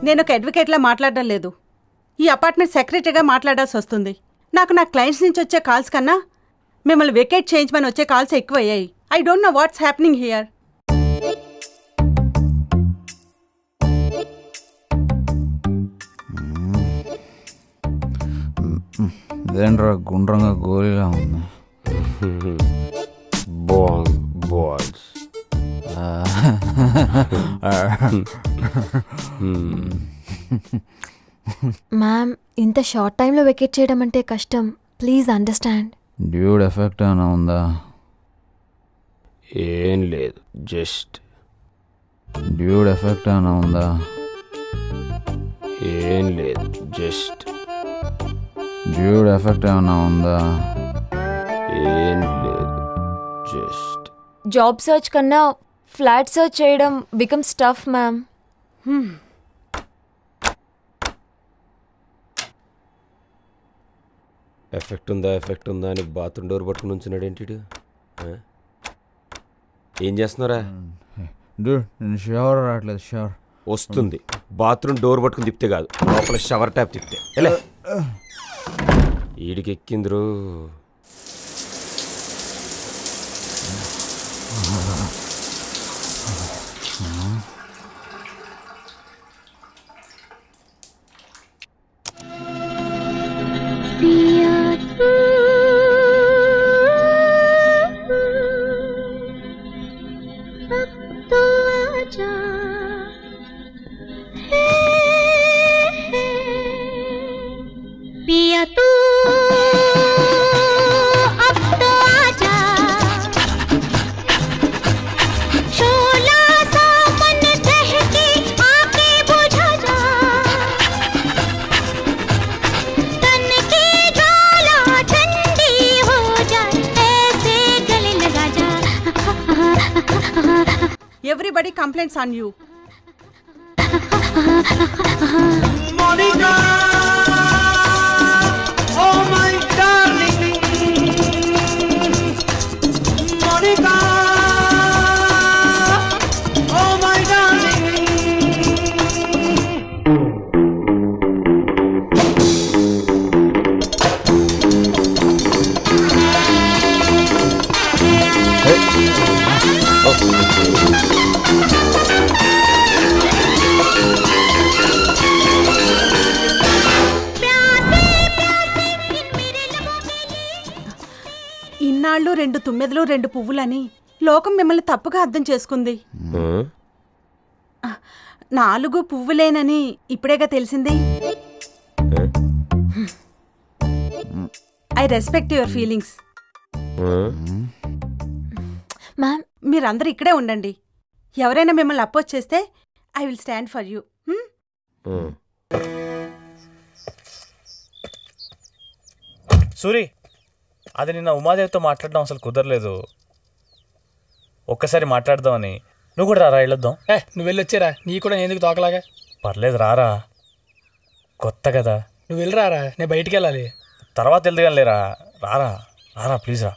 నేను ఒక అడ్వకేట్లా మాట్లాడడం లేదు. ఈ అపార్ట్మెంట్ సెక్రటరీగా మాట్లాడాల్సి వస్తుంది. నాకు నా క్లయింట్స్ నుంచి వచ్చే కాల్స్ కన్నా మిమ్మల్ని వెకేట్ చేయించమని వచ్చే కాల్స్ ఎక్కువయ్యాయి. I don't know what's happening here. ఇదేంట్రా గుండ్రంగా గోలీలా ఉంది. బాల్స్ మ్యామ్, ఇంత షార్ట్ టైంలో వెకేట్ చేయడం అంటే కష్టం. Please understand. డ్యూడ్ ఎఫెక్ట్ ఏమైనా ఉందా? ఏం లేదు, జస్ట్ డ్యూడ్ ఎఫెక్ట్ ఏమైనా ఉందా? ఏం లేదు, జస్ట్ డ్యూడ్ ఎఫెక్ట్ ఏమైనా ఉందా? ఏం లేదు, జస్ట్ జాబ్ సర్చ్ కన్నా ఫ్లాట్ సర్చ్ చేయడం బికమ్స్ టఫ్ మ్యామ్. ఎఫెక్ట్ ఉందా అని బాత్రూమ్ డోర్ పట్టుకుని ఉంచున్నాడు ఏంటి? ఏం చేస్తున్నారా? డ్యూడ్ నేను షవర్ రావట్లేదు. షవర్ వస్తుంది. బాత్రూమ్ డోర్ పట్టుకుని తిప్పితే కాదు, లోపల షవర్ ట్యాప్ తిప్పితే. ఎలా ఈడికి ఎక్కిందిరు. Everybody complains on you. Monica, oh my darling, Monica, oh my darling. ఇన్నాళ్ళు 2 తుమ్మెదలు 2 పువ్వులని లోకం మిమ్మల్ని తప్పుగా అర్థం చేసుకుంది. 4 పువ్వులేనని ఇప్పుడేగా తెలిసింది. I respect your feelings. Ma'am, మీరందరూ ఇక్కడే ఉండండి. ఎవరైనా మిమ్మల్ని అపోజ్ చేస్తే I will stand for you. Suri, అది నిన్న ఉమాదేవితో మాట్లాడడం అసలు కుదరలేదు. ఒక్కసారి మాట్లాడదామని. నువ్వు కూడా రారా, వెళ్ళొద్దాం. నువ్వు వెళ్ళొచ్చారా? నీ కూడా నేను ఎందుకు తోకలాగా? పర్లేదు రారా, కొత్త కదా. నువ్వు వెళ్ళరారా, నేను బయటికి వెళ్ళాలి. తర్వాత వెళ్దాం లేరా. రారా రారా ప్లీజ్ రా.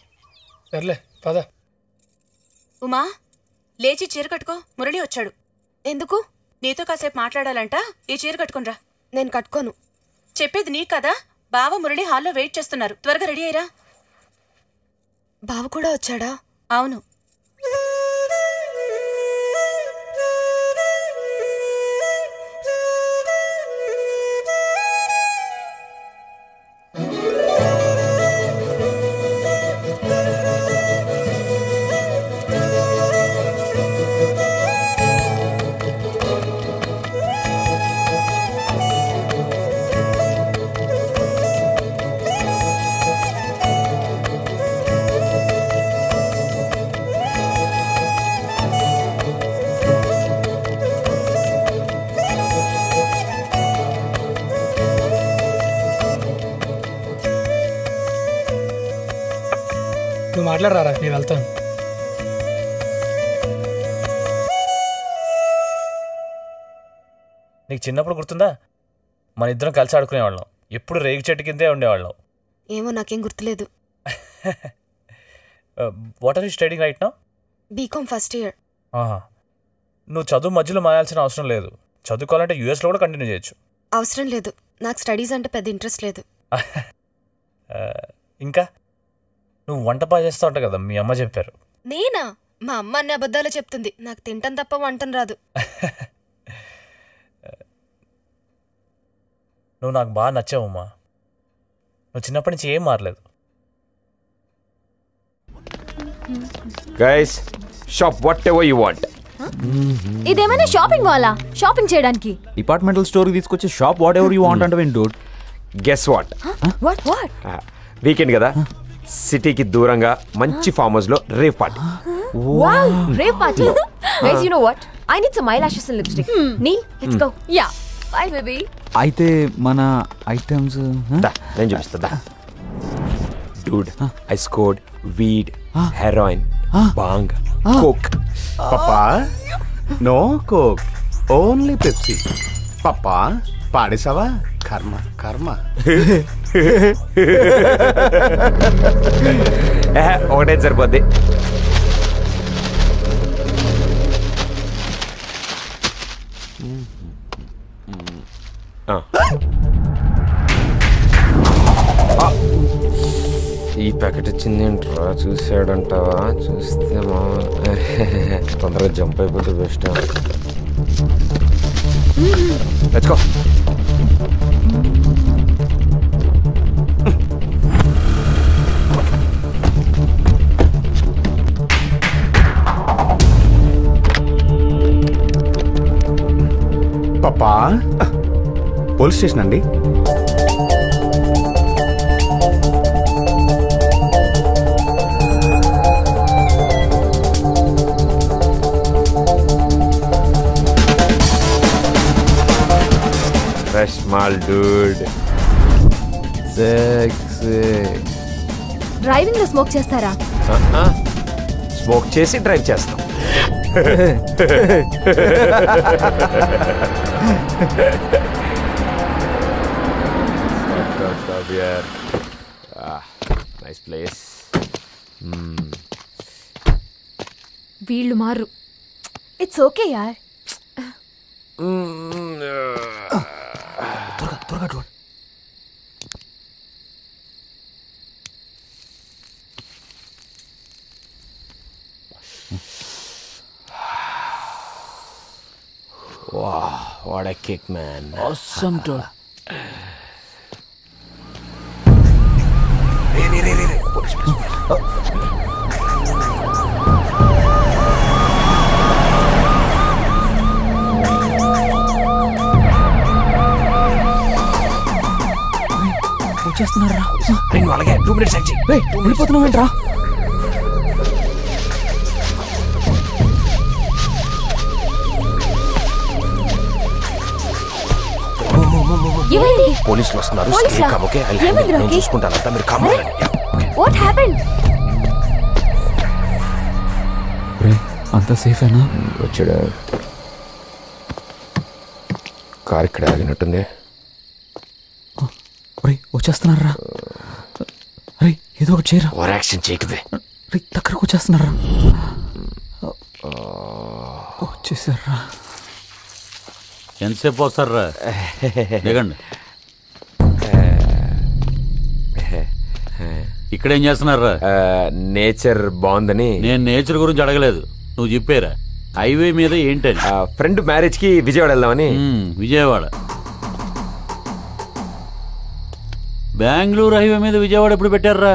సర్లే పద. ఉమా, లేచి చీర కట్టుకో, మురళి వచ్చాడు. ఎందుకు? నీతో కాసేపు మాట్లాడాలంట. ఈ చీర కట్టుకునిరా. నేను కట్టుకోను. చెప్పేది నీ కదా. బావ మురళి హాల్లో వెయిట్ చేస్తున్నారు. త్వరగా రెడీ అయ్యరా. బావ కూడా వచ్చాడా? అవును. నువ్వు మాట్లాడరారా, నేను వెళ్తాను. నీకు చిన్నప్పుడు గుర్తుందా? మన ఇద్దరం కలిసి ఆడుకునేవాళ్ళం. ఎప్పుడు రేగి చెట్టు కిందే ఉండేవాళ్ళం. ఏమో నాకేం గుర్తులేదు. What are you studying right now? BCom first year. నువ్వు చదువు మధ్యలో మారాల్సిన అవసరం లేదు. చదువుకోవాలంటే యూఎస్లో కూడా కంటిన్యూ చేయొచ్చు. అవసరం లేదు, నాకు స్టడీస్ అంటే పెద్ద ఇంట్రెస్ట్ లేదు. ఇంకా నువ్వు వంట బాగా చేస్తావు అంట కదా, మీ అమ్మ చెప్పారు. నేనా? మా అమ్మ అన్ని అబద్ధాలు చెప్తుంది. నాకు తింటం తప్ప వంటం రాదు. నువ్వు నాకు బాగా నచ్చావమ్మా. నువ్వు చిన్నప్పటి నుంచి ఏం మారలేదు. Guys, shop whatever you want. ఇదేమైనా షాపింగ్ మాలా? షాపింగ్ చేయడానికి డిపార్ట్మెంటల్ స్టోర్కి తీసుకొచ్చి shop whatever you want అంటే dude. Guess what? What what? Weekend కదా, సిటీకి దూరంగా మంచి ఫామ్ హౌస్ లో rave party. Wow, rave party. Guys, you know what? I need some eyelashes and lipstick. Neel, let's go. Yeah, bye baby. అయితే మన items నేను చూపిస్తా. Dude, I scored weed, heroin, bong, coke. Popeye, no coke, only Pepsi. పప్పా, పాడేసావా? కర్మ కర్మ. ఒకటే సరిపోద్ది. ఈ packet వచ్చింది ఏంట్రా? చూసాడంటావా? చూస్తే మా తొందరగా జంప్ అయిపోతే బెస్ట్. Let's go. పప్పా, పోలీస్ స్టేషన్ అండి. Fresh mall dude. Sexy. Driving లో స్మోక్ చేస్తారా? స్మోక్ చేసి డ్రైవ్ చేస్తాం. Nice place. వీళ్ళు మారు. ఇట్స్ ఓకే యార్. త్వరగా చూడు. Wow, what a kick, man. Awesome, dude. వచ్చేస్తున్నారా? అలాగే 2 minutes actually. వెళ్ళిపోతున్నావు ఏంట్రా? పోలీసులు వస్తున్నారు. నేను చూసుకుంటానంతా, మీరు కామ్ అవ్వండి. What happened? అంతా సేఫేనా? వచ్చాడు. కార్ ఇక్కడ ఆగినట్టుంది. వచ్చేస్తున్నారా? అరే, ఏదో ఒకటి చేయరా. ఓవర్ యాక్షన్ చేయకదే. దగ్గరకు వచ్చేస్తున్నారా? వచ్చేసారా? ఎంతసేపు వస్తారా? దిగండి. ఇక్కడేం చేస్తున్నారా? నేచర్ బాగుందని. నేను నేచర్ గురించి అడగలేదు, నువ్వు చెప్పారా హైవే మీద ఏంటని. ఫ్రెండ్ మ్యారేజ్ కి విజయవాడ వెళ్దామని. విజయవాడ? బెంగళూరు హైవే మీద విజయవాడ ఎప్పుడు పెట్టారా?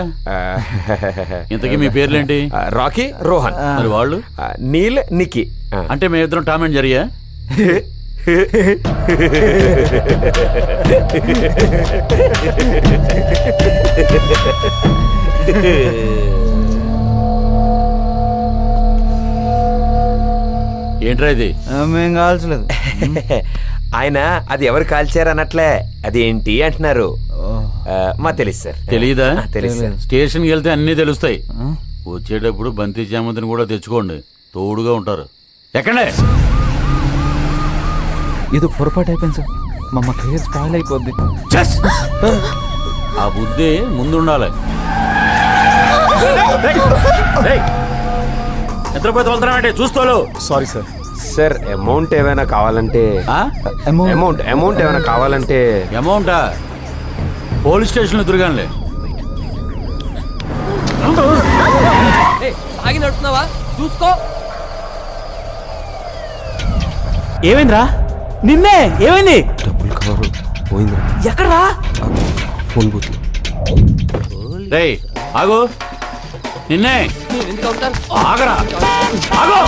ఇంతకీ మీ పేర్లేంటి? రాకీ, రోహన్. మరి వాళ్ళు? నీల్, నిక్కీ. అంటే మేమిద్దరం టామ్ అండ్ జెర్రీయా? ఏంట్రా ఇది? మేము కాల్చలేదు. ఆయన అది ఎవరు కాల్చారు అనట్లే, అదేంటి అంటున్నారు. మా తెలుసు సార్. తెలీదా? తెలుసు. స్టేషన్కి వెళ్తే అన్నీ తెలుస్తాయి. వచ్చేటప్పుడు బంతి చామంతిని కూడా తెచ్చుకోండి, తోడుగా ఉంటారు. ఎక్కడే? ఏదో పొరపాటు అయిపోయింది సార్, మా కెరీర్ స్పాయిల్ అయిపోద్ది. ఆ బుద్ధి ముందుండాలి. నిద్రపోతే వెళ్తానంటే చూస్తాను. Sorry sir. సార్ అమౌంట్ ఏమైనా కావాలంటే అమౌంట్ ఏమైనా కావాలంటే అమౌంటా పోలీస్ స్టేషన్లో తిరగానులే. ఆగి నడుపుతున్నావా చూసుకో. ఏమైందిరా? నిన్నే ఏమైంది? డబ్బులు కవర్ పోయింది. ఎక్కడరా? Phone booth. రేయ్ ఆగు, నిన్నే. ఆగరా, ఆగు.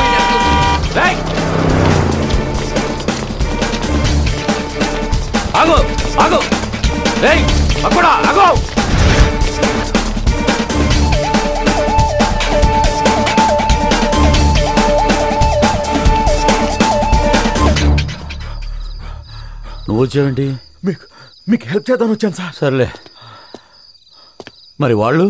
రేయ్ ఆగు, ఆగు. రేయ్ అక్కడ ఆగు. నువ్వు వచ్చావేంటి? మీకు హెల్ప్ చేద్దామని వచ్చాను సార్. సర్లే, మరి వాళ్ళు?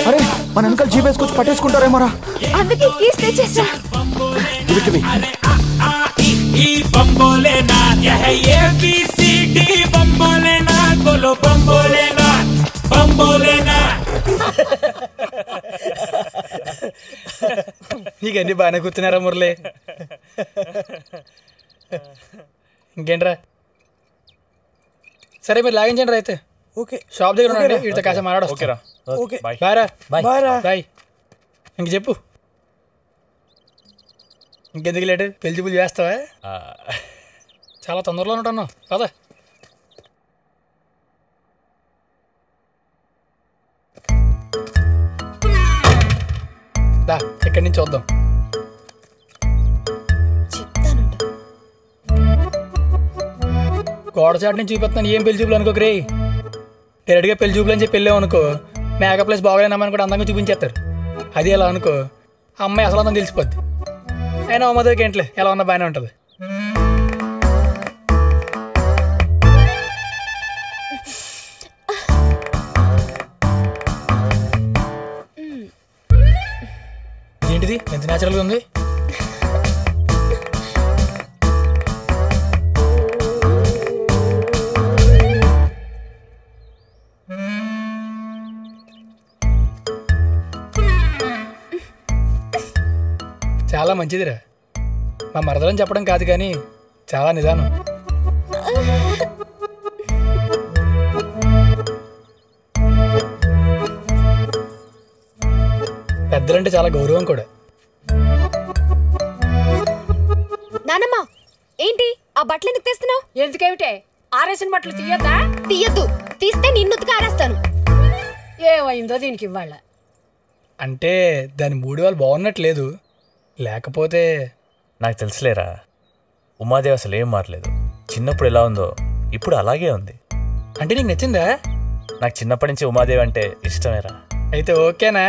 అరే మన వెనకాల జీప్ వేసుకొచ్చి పట్టేసుకుంటారేమోరా. అందుకే కీస్ తెచ్చేసా. నీకన్నీ బాగానే కూర్చున్నారా మురళి? ఇంకేంట్రా? సరే మీరు లాగించండి రా అయితే. ఓకే, షాప్ దగ్గర ఉండండి, వీటితో కాసేపు మాట్లాడొస్తారా? ఓకే బాయ్ రా. బాయ్. ఇంక చెప్పు, ఇంకెందుకు లేటు? పెళ్లి చూపులు చేస్తావా? చాలా తొందరలో ఉంటాను కదా. దా ఎక్కడి నుంచి చూద్దాం. గోడ చాటు నుంచి చూపిస్తున్నాను, ఏం పెళ్లి చూపులు అనుకోకు రే. డైరెక్ట్గా పెళ్లి చూపులు అని చెప్పి వెళ్ళాం అనుకో, మేకప్ ప్లేస్ బాగలేనమ్మని కూడా అందంగా చూపించేస్తారు. అది ఎలా అనుకో, అమ్మాయి అసలు అంతా తెలిసిపోద్ది. అయినా అమ్మదరికి ఏంట్లే, ఎలా ఉన్నా బాగానే ఉంటుంది. ఏంటిది ఎంత న్యాచురల్గా ఉంది? చాలా మంచిదిరా. మా మరదలని చెప్పడం కాదు కానీ చాలా నిదానం. పెద్దలంటే చాలా గౌరవం కూడా. నానమ్మ ఏంటి ఆ బట్టలు ఎందుకు తెస్తున్నావు? ఎందుకేమిటే ఆరేసిన బట్టలు తీయద్దా? తీయద్దు, తీస్తే నిన్ను ఆరేస్తాను. ఏమైందో దీనికి ఇవ్వాల. అంటే దాని మూడు వాళ్ళు బాగున్నట్లేదు, లేకపోతే నాకు తెలుసులేరా. ఉమాదేవి అసలు ఏం మారలేదు. చిన్నప్పుడు ఎలా ఉందో ఇప్పుడు అలాగే ఉంది. అంటే నీకు నచ్చిందా? నాకు చిన్నప్పటి నుంచి ఉమాదేవి అంటే ఇష్టమేరా. అయితే ఓకేనా?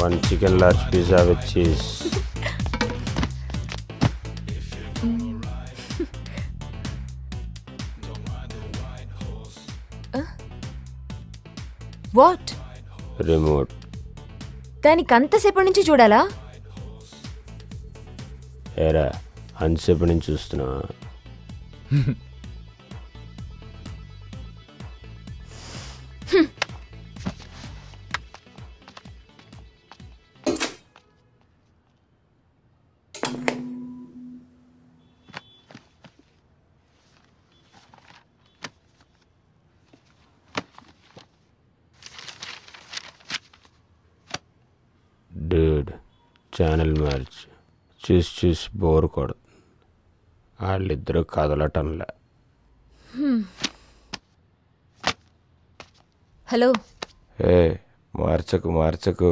One chicken large pizza with cheese. What? Remote. దానికి అంతసేపటి నుంచి చూడాలా? ఏరా అంతసేపటి నుంచి చూస్తున్నా. Dude channel March. చూసి బోర్ కొడు. వాళ్ళిద్దరూ కదలటంలే. హలో. ఏ మార్చకు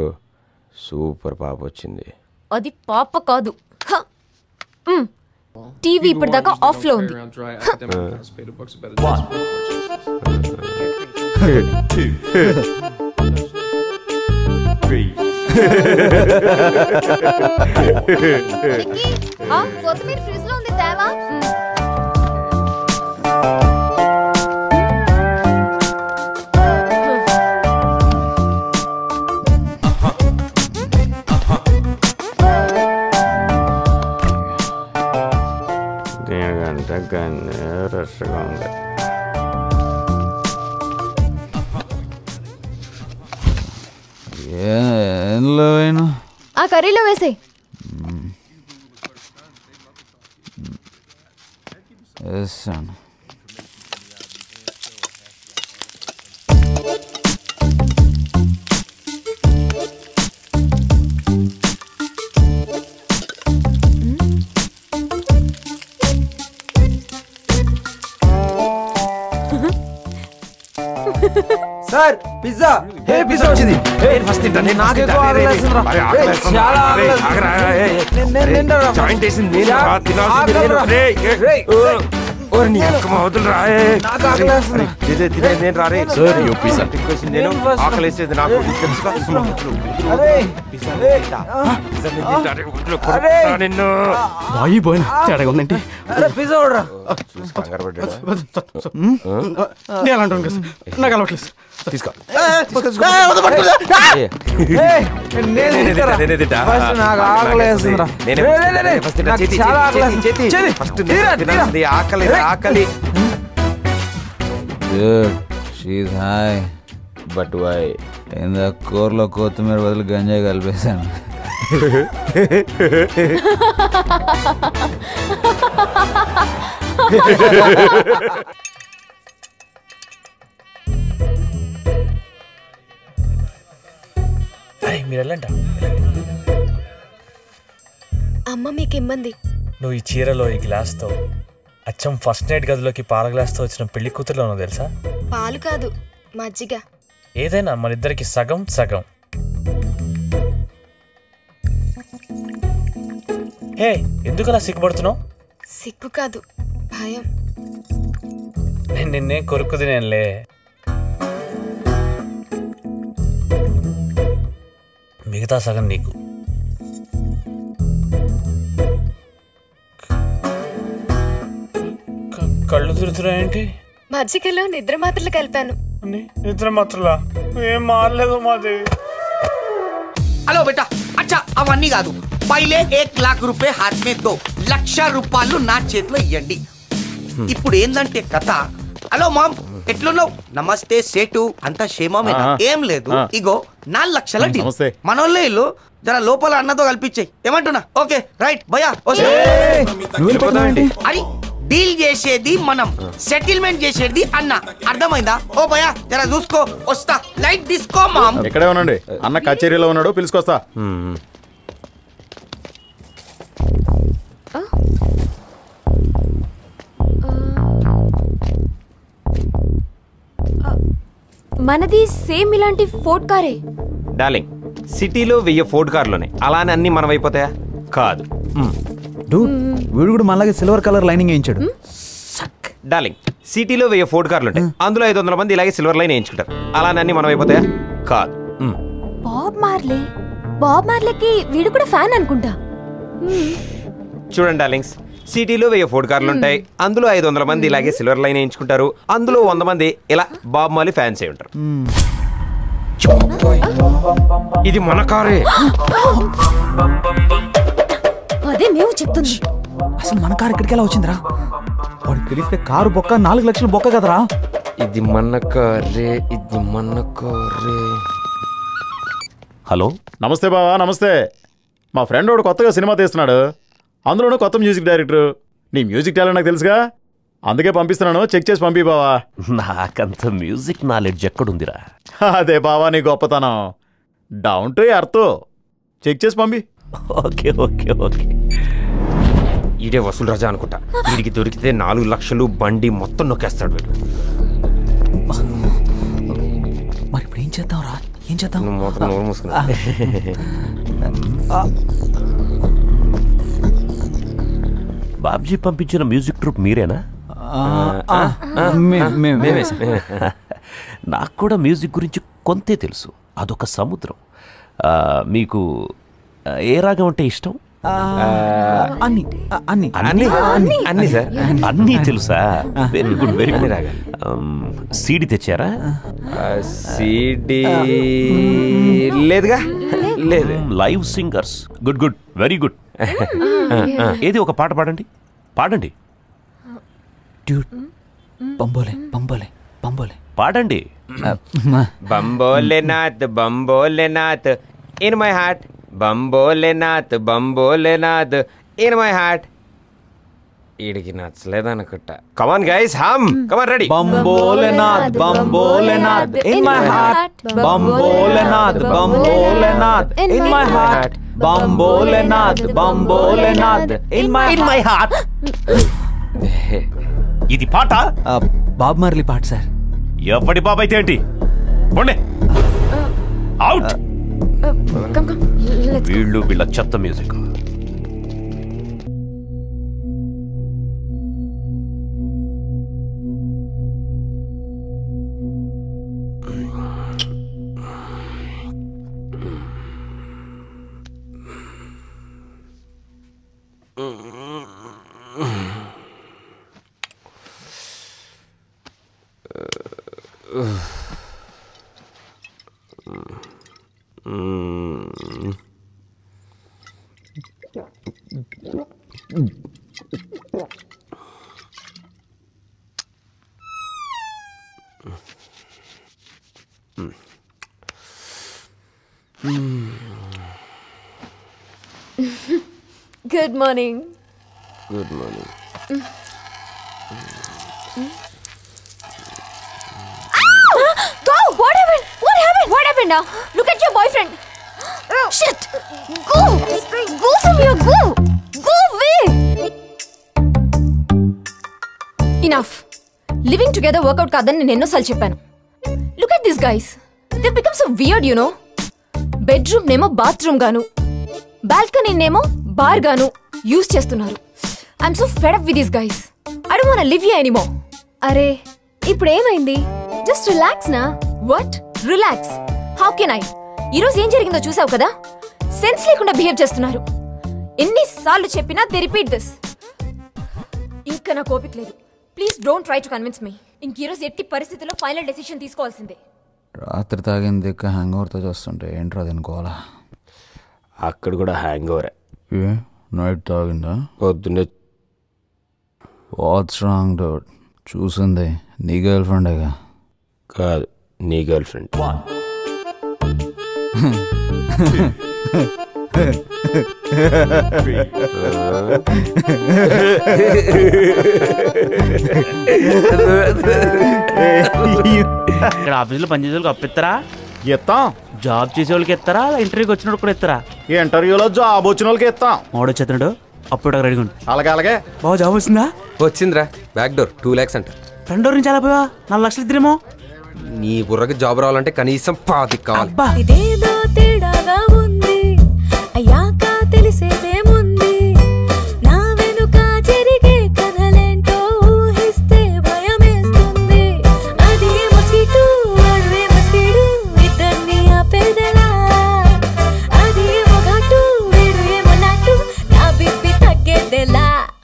సూపర్ పాప వచ్చింది. అది పాప కాదు. టీవీ ఇప్పటిదాకా ఆఫ్ లో ఉంది. కొత్తిమీర ఫ్రిడ్జ్ లో ఉంది తేవా. రష్గా ఉంది. ఆ కర్రీలో వేసే. వేసాను. Sir pizza. పిజ్జా వచ్చింది. ఫస్ట్ నాకు ఎక్కువ ఆకలేస్తుందిరా. చాలా జాయింట్ వేసింది ఆకలేసేది నాకు నిన్ను తేడాగా ఉందంటే పిజ్జా ఆర్డర్. నేను అలాంటి నాకు అలవాట్లేదు. తీసుకో. ఆకలి. షీజ్ హాయ్. But why? ఇందాక కూరలో కొత్తిమీర బదులు గంజాయి కలిపేశాను. మీరు వెళ్ళంట. అమ్మ మీకు ఇమ్మంది. నువ్వు ఈ చీరలో ఈ గ్లాస్తో అచ్చం ఫస్ట్ నైట్ గదిలోకి పాల గ్లాస్తో వచ్చిన పెళ్లి కూతురులో తెలుసా? పాలు కాదు, మజ్జిగ. ఏదైనా మన ఇద్దరికి సగం సగం. హే, ఎందుకు అలా సిగ్గుపడుతున్నావు? సిగ్గు కాదు, భయం. నేను నిన్నే కొరుకు తినేనులే. మిగతా సగం నీకు. కళ్ళు తిరుగుతున్నాయేంటి? మజ్జిగలో నిద్ర మాత్రలు కలిపాను. నిద్ర మాత్రలా? ఏం మారలేదు మాది. హలో బేటా, అచ్చా అవన్నీ కాదు. పైలే 1 लाख रुपए हाथ में दो. 1,00,000 రూపాయలు నా చేతిలో ఇవ్వండి. ఇప్పుడు ఏందంటే కథ. హలో మామ్, ఎట్లున్నావు? నమస్తే సేటు. అంతా క్షేమమేనా? ఏం లేదు, ఇగో 4 లక్షల డీల్. మనోళ్ళే ఇల్లు జర లోపల అన్నతో కల్పించాయి. ఏమంటున్నా? ఓకే రైట్ భయా. అది డీల్ చేసేది మనం, సెటిల్మెంట్ చేసేది అన్న. అర్థమైందా? ఓ భయా జర చూసుకో, వస్తా. లైట్ తీసుకో మామ్. ఎక్కడే ఉండండి, అన్న కచేరీలో ఉన్నాడు, పిలుచుకొస్తా. మనది సేమ్ ఇలాంటి ఫోర్డ్ కారే. డార్లింగ్, సిటీలో 1000 ఫోర్డ్ కార్లున్నాయి. అలానే అన్ని మనం అయిపోతాయా? కాదు. వీడు కూడా మనలాగే సిల్వర్ కలర్ లైనింగ్ వేయించాడు. డార్లింగ్, సిటీలో 1000 ఫోర్డ్ కార్లు ఉంటాయి. అందులో 500 మంది ఇలాగే సిల్వర్ లైన్ వేయించుకుంటారు. అలానే అన్ని మనం అయిపోతాయా? కాదు. బాబ్ మార్లేకి వీడు కూడా ఫ్యాన్ అనుకుంటా. చూడండి డార్లింగ్స్, సిటీలో 1000 ఫోర్డ్ కార్లు ఉంటాయి. అందులో 500 మంది ఇలాగే సిల్వర్ లైన్ వేయించుకుంటారు. అందులో 100 మంది ఇలా బాబ్ మార్లీ ఫ్యాన్స్ అయి ఉంటారు. ఇది మన కారే. అదే మేము చెప్తుంది. అసలు మన కారు ఇక్కడికి ఎలా వచ్చిందిరా? వాడికి తెలిస్తే కారు బొక్క 4 లక్షలు బొక్క కదరా. ఇది మన కారే, ఇది మన కారే. హలో, నమస్తే బావా. నమస్తే. మా ఫ్రెండ్ వాడు కొత్తగా సినిమా తీస్తున్నాడు. అందులోనూ కొత్త మ్యూజిక్ డైరెక్టర్. నీ మ్యూజిక్ టాలెంట్ నాకు తెలుసుగా, అందుకే పంపిస్తున్నాను. చెక్ చేసి పంపి బావా. నాకంత మ్యూజిక్ నాలెడ్జ్ ఎక్కడుందిరా? అదే బావా నీ గొప్పతనం. Down to earth. చెక్ చేసి పంపి. Okay okay okay. ఈడే వసూలు రాజా అనుకుంటా. వీడికి దొరికితే 4 లక్షలు బండి మొత్తం నొక్కేస్తాడు వీడు. మరి ఇప్పుడు ఏం చేద్దాం రా? ఏం చేద్దాం? మొత్తం నోరు మూసుకున్నా. బాబ్జీ పంపించిన మ్యూజిక్ ట్రూప్ మీరేనా? నాకు కూడా మ్యూజిక్ గురించి కొంతే తెలుసు. అదొక సముద్రం. మీకు ఏ రాగం అంటే ఇష్టం? అన్ని అన్ని అన్ని సార్ అన్నీ తెలుసా? Very good very good. CD తెచ్చారా? సీడీ లేదుగా. లేదు. Live singers. Good good very good. ఏది ఒక పాట పాడండి పాడండి. బంబోలే బంబోలే బంబోలే పాడండి. Bam Bholenath Bam Bholenath in my heart, Bam Bholenath Bam Bholenath in my heart. ఈడికి నచ్చలేదు అనుకుంటా. Come on guys hum come on ready. Bam Bholenath Bam Bholenath in my heart, Bam Bholenath Bam Bholenath in my heart, Bam Bholenath Bam Bholenath in my heart. ఇది పాట? బాబ్ మార్లీ పాట సార్. ఎవడి బాబు అయితే ఏంటి? పోండి అవుట్. వీళ్ళు వీళ్ళ చెత్త music. Good morning. Good morning. Go! What happened? What happened? What happened now? Look at your boyfriend. Shit! Go! Go from here! Go! Go away! Enough. Living together workout కాదని నేను ఎన్నోసార్లు చెప్పాను. Look at these guys. They've become so weird, you know. Bedroom నేమో bathroom గాను, balcony నేమో bar గాను use చేస్తున్నారు. I'm so fed up with these guys. I don't want to live here anymore. అరే ఇప్పుడు ఏమైంది? జస్ట్ రిలాక్స్ నా. What relax? How can I? ఈరోజు ఏం జరిగిందో చూసావు కదా. సెన్స్ లేకుండా బిహేవ్ చేస్తున్నారు. ఎన్నిసార్లు చెప్పినా దే రిపీట్ దిస్. ఇంకా నాకు ఓపిక లేదు. Please don't try to convince me. ఇంక ఈరోజు ఎట్టి పరిస్థితుల్లో ఫైనల్ డెసిషన్ తీసుకోవాల్సిందే. రాత్రి తాగింది హ్యాంగ్ ఓవర్తో చూస్తుంటే ఏంట్రా అనుకోవాలా? అక్కడ కూడా హ్యాంగ్ ఓవరే. నైట్ తాగిందా? పొద్దున్నే. What's wrong doubt? చూసింది నీ గర్ల్ ఫ్రెండేగా? కాదు, నీ గర్ల్ ఫ్రెండ్. ఇక్కడ ఆఫీసులో పనిచేసే వాళ్ళకి అప్పిస్తారా? ఇస్తాం. జాబ్ చేసే వాళ్ళకి ఇస్తారా? ఇంటర్వ్యూకి వచ్చినప్పుడు కూడా ఇస్తారా? ఇంటర్వ్యూలో జాబ్ వచ్చిన వాళ్ళకి ఇస్తాం. మోడో వచ్చేస్తున్నాడు అప్పుడు రెడీగా ఉండి. అలాగే అలాగే. బాగా జాబ్ వచ్చిందా? వచ్చిందిరా. బ్యాక్ డోర్ 2 lakhs అంట. ఫ్రంట్ డోర్ నుంచి ఎలా పోయా? 4 లక్షలు ఇద్దరేమో. నీ బుర్రకి జాబ్ రావాలంటే కనీసం 5 కావాలి. ఇదేదో తేడాగా